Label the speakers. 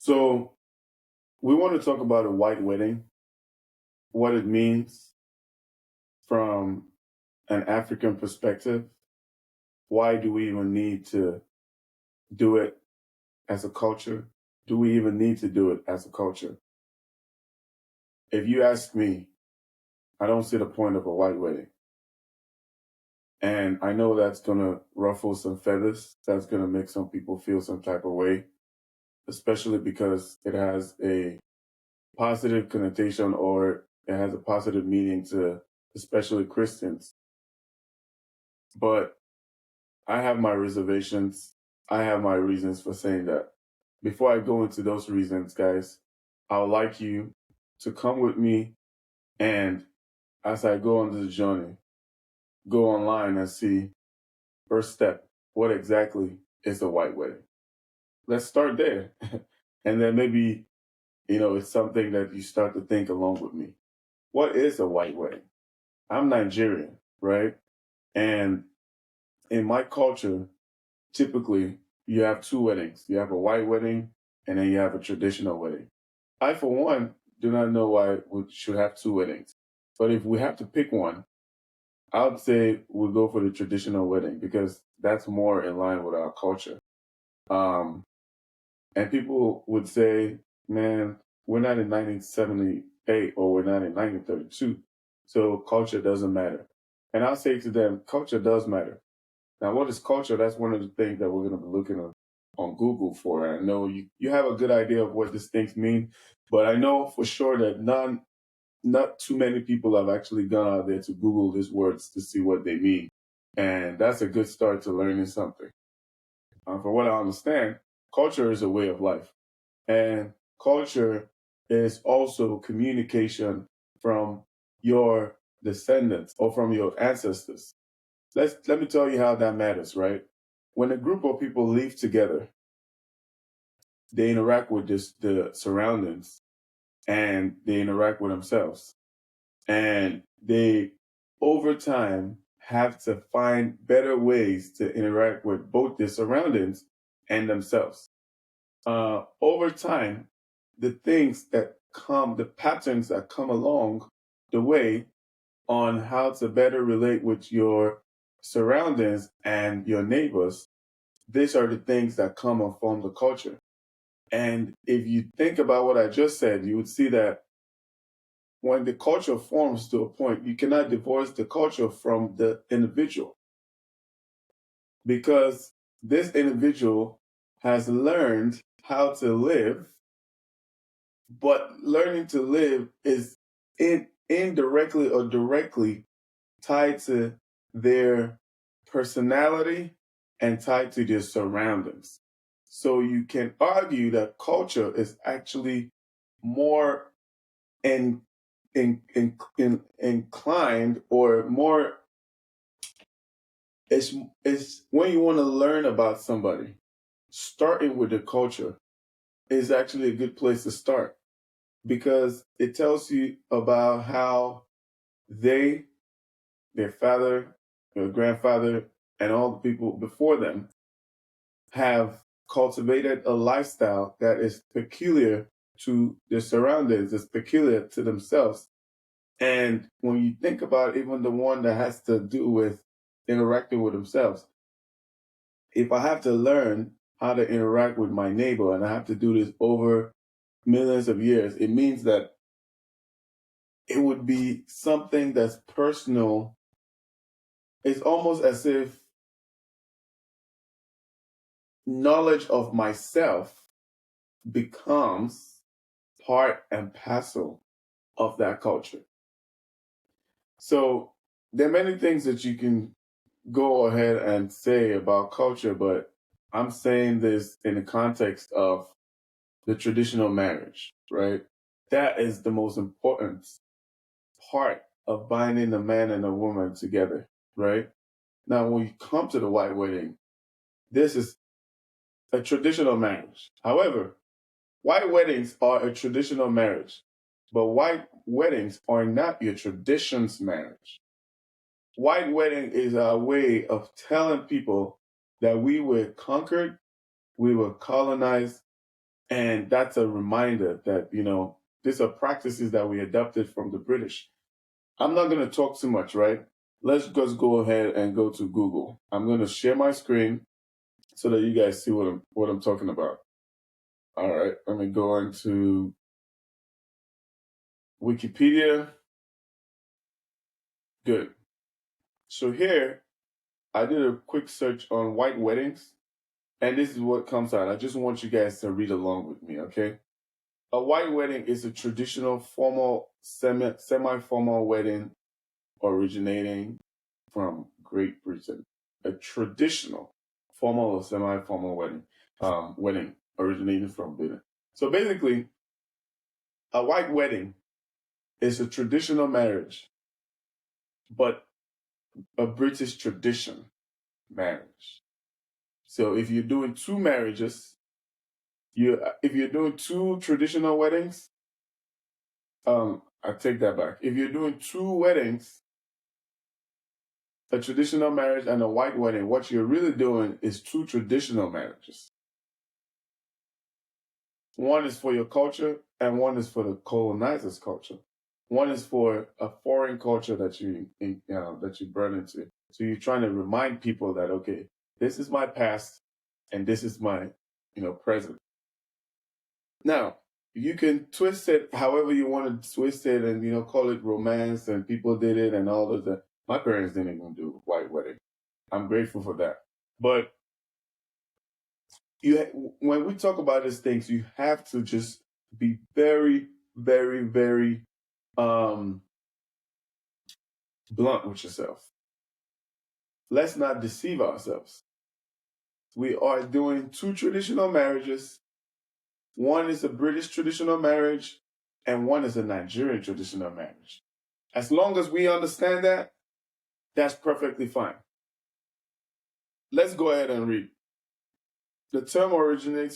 Speaker 1: So we want to talk about a white wedding, what it means from an African perspective. Why do we even need to do it as a culture? Do we even need to do it as a culture? If you ask me, I don't see the point of a white wedding. And I know that's going to ruffle some feathers. That's going to make some people feel some type of way, especially because it has a positive connotation or it has a positive meaning to especially Christians. But I have my reservations. I have my reasons for saying that. Before I go into those reasons, guys, I would like you to come with me and as I go on this journey, go online and see first step, what exactly is a white wedding? Let's start there. And then maybe, it's something that you start to think along with me. What is a white wedding? I'm Nigerian, right? And in my culture, typically you have two weddings. You have a white wedding and then you have a traditional wedding. I, for one, do not know why we should have two weddings. But if we have to pick one, I would say we'll go for the traditional wedding because that's more in line with our culture. Um, and people would say, man, we're not in 1978 or we're not in 1932. So culture doesn't matter. And I'll say to them, culture does matter. Now, what is culture? That's one of the things that we're going to be looking on Google for. And I know you have a good idea of what these things mean, but I know for sure that not too many people have actually gone out there to Google these words to see what they mean. And that's a good start to learning something. From what I understand, culture is a way of life. And culture is also communication from your descendants or from your ancestors. Let me tell you how that matters, right? When a group of people live together, they interact with the surroundings and they interact with themselves. And they, over time, have to find better ways to interact with both their surroundings and themselves. Over time, the patterns that come along the way on how to better relate with your surroundings and your neighbors, these are the things that come and form the culture. And if you think about what I just said, you would see that when the culture forms to a point, you cannot divorce the culture from the individual because this individual has learned how to live, but learning to live is indirectly or directly tied to their personality and tied to their surroundings. So you can argue that culture is actually more in, inclined or more it's when you want to learn about somebody, starting with the culture is actually a good place to start because it tells you about how they, their father, their grandfather, and all the people before them have cultivated a lifestyle that is peculiar to their surroundings, is peculiar to themselves. And when you think about even the one that has to do with interacting with themselves, if I have to learn how to interact with my neighbor and I have to do this over millions of years, it means that it would be something that's personal. It's almost as if knowledge of myself becomes part and parcel of that culture. So there are many things that you can go ahead and say about culture, but I'm saying this in the context of the traditional marriage, right? That is the most important part of binding a man and a woman together, right? Now, when you come to the white wedding, this is a traditional marriage. However, white weddings are a traditional marriage, but white weddings are not your traditions marriage. White wedding is our way of telling people that we were conquered, we were colonized, And that's a reminder that, these are practices that we adopted from the British. I'm not going to talk too much, right? Let's just go ahead and go to Google. I'm going to share my screen so that you guys see what I'm talking about. All right, let me go into Wikipedia. Good. So here, I did a quick search on white weddings, and this is what comes out. I just want you guys to read along with me, okay? A white wedding is a traditional, formal, semi-formal wedding originating from Great Britain. A traditional, formal or semi-formal wedding originating from Britain. So basically, a white wedding is a traditional marriage, but a British tradition marriage. So if you're doing two marriages, if you're doing two traditional weddings, I take that back. If you're doing two weddings, a traditional marriage and a white wedding, what you're really doing is two traditional marriages. One is for your culture and one is for the colonizer's culture. One is for a foreign culture that you burn into. So you're trying to remind people that, okay, this is my past and this is my, present. Now, you can twist it however you want to twist it and, call it romance and people did it and all of that. My parents didn't even do white wedding. I'm grateful for that. But when we talk about these things, you have to just be very, very, very blunt with yourself. Let's not deceive ourselves. We are doing two traditional marriages. One is a British traditional marriage and one is a Nigerian traditional marriage. As long as we understand that, that's perfectly fine. Let's go ahead and read. The term originates